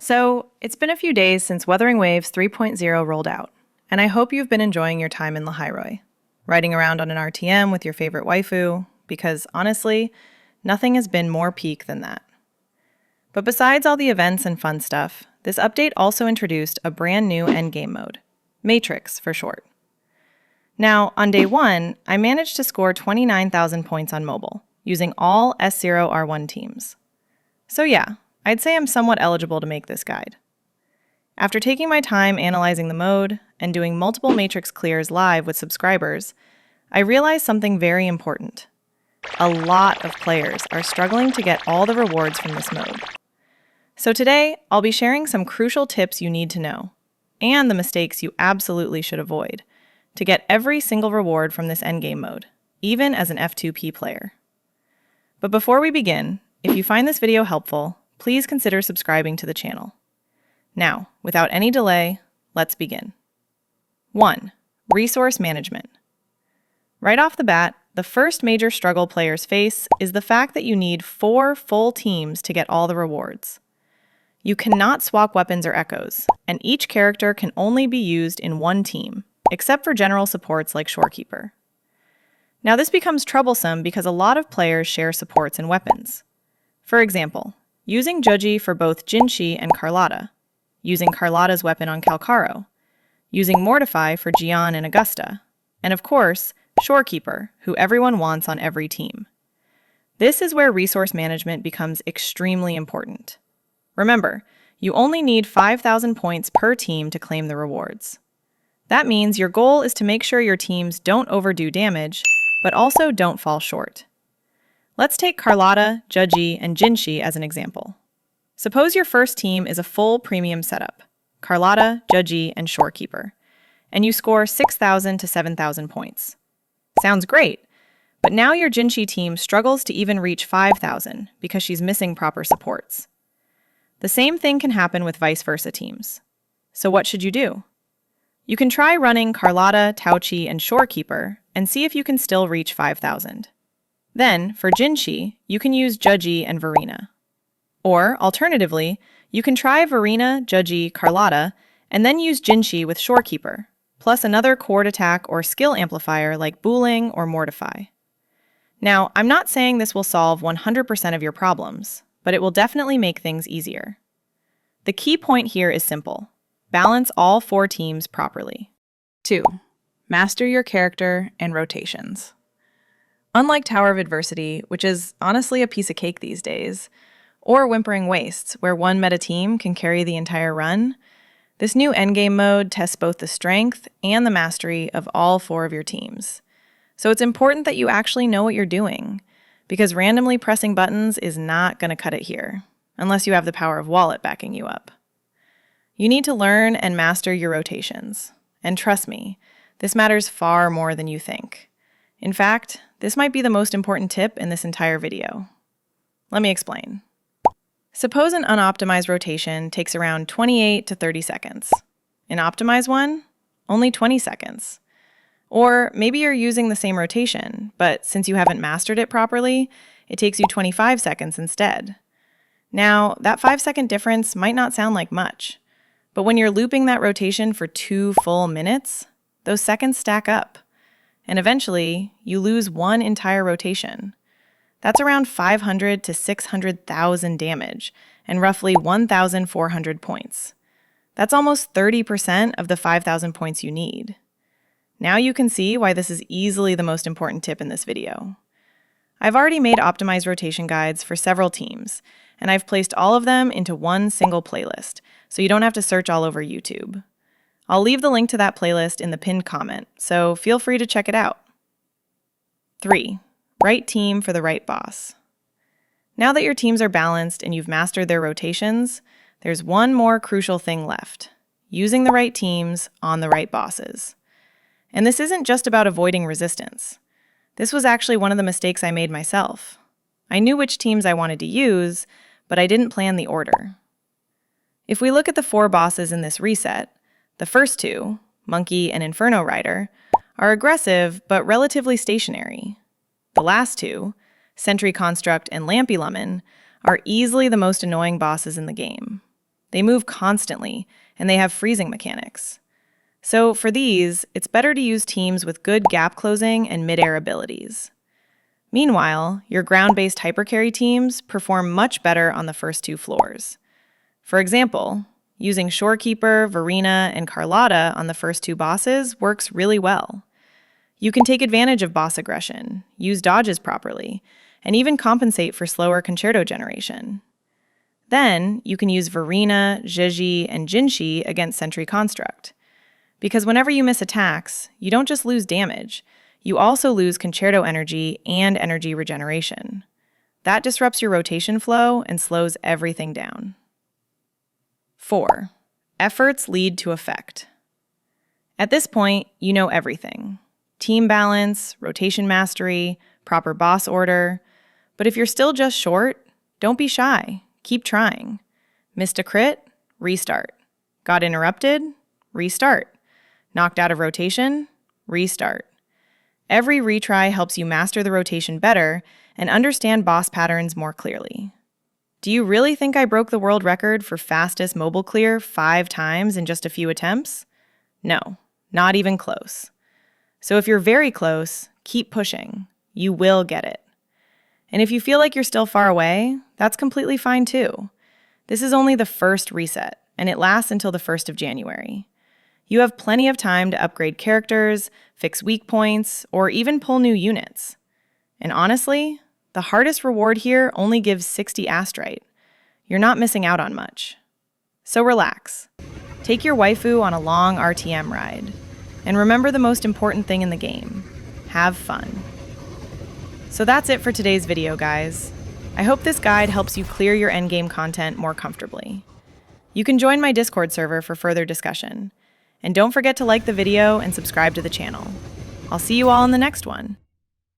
So, it's been a few days since Wuthering Waves 3.0 rolled out, and I hope you've been enjoying your time in Lahairoi, riding around on an RTM with your favorite waifu, because honestly, nothing has been more peak than that. But besides all the events and fun stuff, this update also introduced a brand new endgame mode, Matrix for short. Now, on day 1, I managed to score 29,000 points on mobile, using all S0R1 teams. So yeah, I'd say I'm somewhat eligible to make this guide. After taking my time analyzing the mode and doing multiple Matrix clears live with subscribers, I realized something very important. A lot of players are struggling to get all the rewards from this mode. So today, I'll be sharing some crucial tips you need to know, and the mistakes you absolutely should avoid, to get every single reward from this endgame mode, even as an F2p player. But before we begin, if you find this video helpful, please consider subscribing to the channel. Now, without any delay, let's begin. 1. Resource management. Right off the bat, the first major struggle players face is the fact that you need 4 full teams to get all the rewards. You cannot swap weapons or echoes, and each character can only be used in one team, except for general supports like Shorekeeper. Now this becomes troublesome because a lot of players share supports and weapons. For example, using Joji for both Jinshi and Carlotta, using Carlotta's weapon on Calcaro, using Mortify for Gian and Augusta, and of course, Shorekeeper, who everyone wants on every team. This is where resource management becomes extremely important. Remember, you only need 5,000 points per team to claim the rewards. That means your goal is to make sure your teams don't overdo damage, but also don't fall short. Let's take Carlotta, Joji, and Jinshi as an example. Suppose your first team is a full premium setup, Carlotta, Joji, and Shorekeeper, and you score 6,000 to 7,000 points. Sounds great, but now your Jinshi team struggles to even reach 5,000 because she's missing proper supports. The same thing can happen with vice versa teams. So what should you do? You can try running Carlotta, Tauchi, and Shorekeeper and see if you can still reach 5,000. Then, for Jinshi, you can use Joji and Verena. Or, alternatively, you can try Verena, Joji, Carlotta, and then use Jinshi with Shorekeeper, plus another chord attack or skill amplifier like Booling or Mortify. Now, I'm not saying this will solve 100% of your problems, but it will definitely make things easier. The key point here is simple. Balance all 4 teams properly. 2. Master your character and rotations. Unlike Tower of Adversity, which is honestly a piece of cake these days, or Whimpering Wastes, where one meta team can carry the entire run, this new endgame mode tests both the strength and the mastery of all 4 of your teams. So it's important that you actually know what you're doing, because randomly pressing buttons is not going to cut it here, unless you have the power of Wallet backing you up. You need to learn and master your rotations, and trust me, this matters far more than you think. In fact, this might be the most important tip in this entire video. Let me explain. Suppose an unoptimized rotation takes around 28 to 30 seconds. An optimized one? Only 20 seconds. Or maybe you're using the same rotation, but since you haven't mastered it properly, it takes you 25 seconds instead. Now, that 5-second difference might not sound like much, but when you're looping that rotation for 2 full minutes, those seconds stack up. And eventually, you lose one entire rotation. That's around 500 to 600,000 damage and roughly 1,400 points. That's almost 30% of the 5,000 points you need. Now you can see why this is easily the most important tip in this video. I've already made optimized rotation guides for several teams, and I've placed all of them into one single playlist, so you don't have to search all over YouTube. I'll leave the link to that playlist in the pinned comment, so feel free to check it out. 3. Right team for the right boss. Now that your teams are balanced and you've mastered their rotations, there's one more crucial thing left: using the right teams on the right bosses. And this isn't just about avoiding resistance. This was actually one of the mistakes I made myself. I knew which teams I wanted to use, but I didn't plan the order. If we look at the 4 bosses in this reset, the first 2, Monkey and Inferno Rider, are aggressive but relatively stationary. The last 2, Sentry Construct and Lampy Lemon, are easily the most annoying bosses in the game. They move constantly, and they have freezing mechanics. So for these, it's better to use teams with good gap closing and mid-air abilities. Meanwhile, your ground-based hypercarry teams perform much better on the first two floors. For example, using Shorekeeper, Verena, and Carlotta on the first two bosses works really well. You can take advantage of boss aggression, use dodges properly, and even compensate for slower concerto generation. Then, you can use Verena, Zhizhi, and Jinshi against Sentry Construct. Because whenever you miss attacks, you don't just lose damage, you also lose concerto energy and energy regeneration. That disrupts your rotation flow and slows everything down. 4. Efforts lead to effect. At this point, you know everything. Team balance, rotation mastery, proper boss order. But if you're still just short, don't be shy. Keep trying. Missed a crit? Restart. Got interrupted? Restart. Knocked out of rotation? Restart. Every retry helps you master the rotation better and understand boss patterns more clearly. Do you really think I broke the world record for fastest mobile clear 5 times in just a few attempts? No, not even close. So if you're very close, keep pushing. You will get it. And if you feel like you're still far away, that's completely fine too. This is only the first reset, and it lasts until the 1st of January. You have plenty of time to upgrade characters, fix weak points, or even pull new units. And honestly, the hardest reward here only gives 60 astrite. You're not missing out on much. So relax. Take your waifu on a long RTM ride. And remember the most important thing in the game. Have fun. So that's it for today's video, guys. I hope this guide helps you clear your endgame content more comfortably. You can join my Discord server for further discussion. And don't forget to like the video and subscribe to the channel. I'll see you all in the next one.